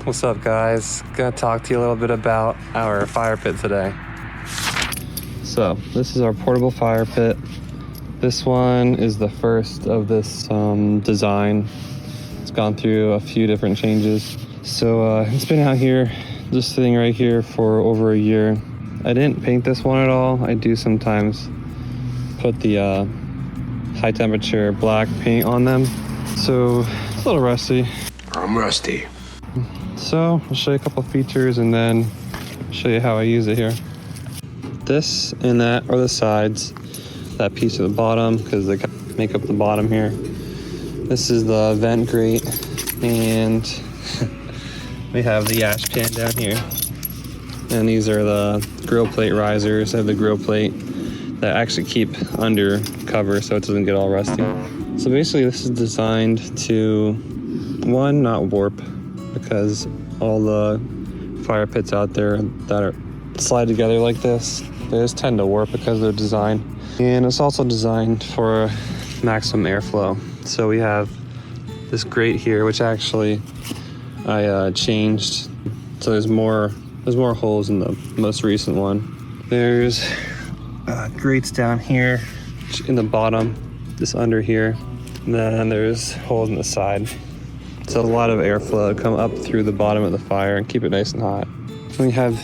What's up, guys? Gonna talk to you a little bit about our fire pit today. So this is our portable fire pit. This one is the first of this design. It's gone through a few different changes. So it's been out here, just sitting right here for over a year. I didn't paint this one at all. I do sometimes put the high temperature black paint on them. So it's a little rusty. I'm rusty. So I'll show you a couple features and then show you how I use it here. This and that are the sides, that piece at the bottom, because they make up the bottom here. This is the vent grate, and we have the ash pan down here. And these are the grill plate risers. I have the grill plate that actually keep under cover so it doesn't get all rusty. So basically this is designed to, one, not warp, because all the fire pits out there that are slide together like this, they just tend to warp because of their design. And it's also designed for maximum airflow. So we have this grate here, which actually I changed. So there's more holes in the most recent one. There's grates down here in the bottom, this under here. And then there's holes in the side. So a lot of airflow come up through the bottom of the fire and keep it nice and hot. We have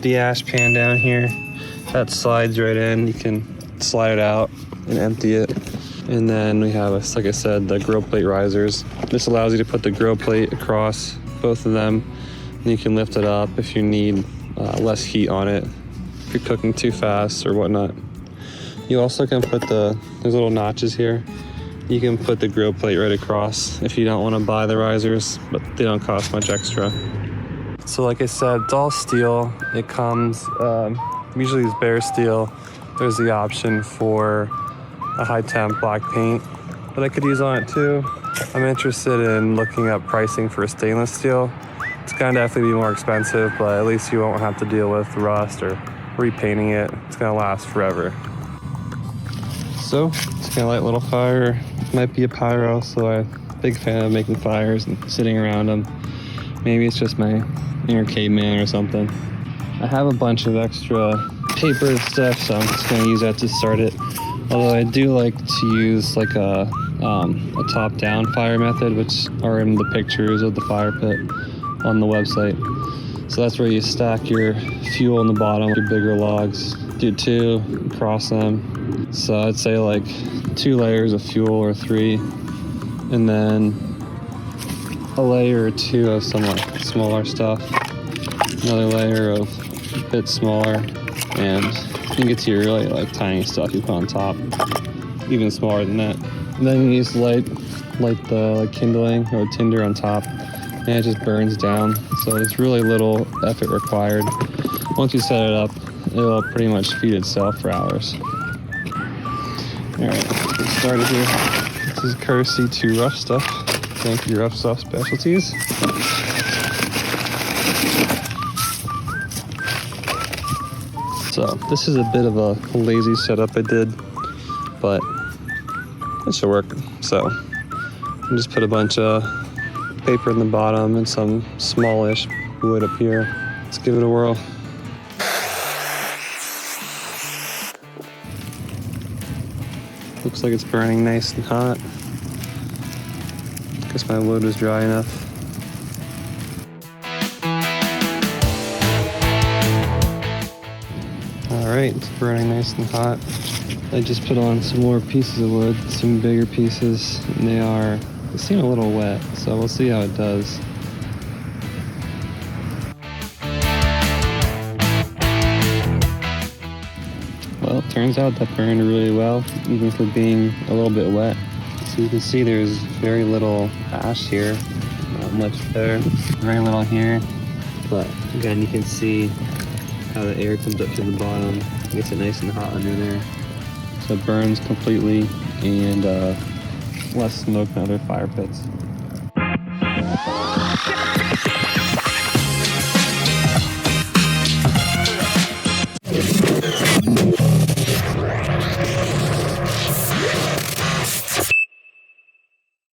the ash pan down here. That slides right in. You can slide it out and empty it. And then we have, like I said, the grill plate risers. This allows you to put the grill plate across both of them. And you can lift it up if you need less heat on it, if you're cooking too fast or whatnot. You also can put there's little notches here. You can put the grill plate right across if you don't want to buy the risers, but they don't cost much extra. So like I said, it's all steel. It comes, usually it's bare steel. There's the option for a high temp black paint, but I could use on it too. I'm interested in looking up pricing for stainless steel. It's gonna definitely be more expensive, but at least you won't have to deal with rust or repainting it. It's gonna last forever. So it's kind of light little fire. Might be a pyro, so I'm a big fan of making fires and sitting around them. Maybe it's just my inner caveman or something. I have a bunch of extra paper and stuff, so I'm just gonna use that to start it. Although I do like to use like a top-down fire method, which are in the pictures of the fire pit on the website. So that's where you stack your fuel in the bottom, your bigger logs, do two, cross them. So I'd say like 2 layers of fuel or 3, and then a layer or 2 of some like smaller stuff, another layer of a bit smaller, and you get to your really like tiny stuff you put on top, even smaller than that. And then you just light the like kindling or tinder on top, and it just burns down. So there's really little effort required. Once you set it up, it'll pretty much feed itself for hours. Alright, let's get started here. This is courtesy to Rough Stuff. Thank you, Rough Stuff Specialties. So this is a bit of a lazy setup I did, but it should work. So I just put a bunch of paper in the bottom and some smallish wood up here. Let's give it a whirl. Looks like it's burning nice and hot. Guess my wood was dry enough. Alright, it's burning nice and hot. I just put on some more pieces of wood, some bigger pieces, and they seem a little wet, so we'll see how it does. Well, it turns out that burned really well, even for being a little bit wet. So you can see there's very little ash here, not much there, very little here. But again, you can see how the air comes up to the bottom, gets it nice and hot under there. So it burns completely, and less smoke than other fire pits.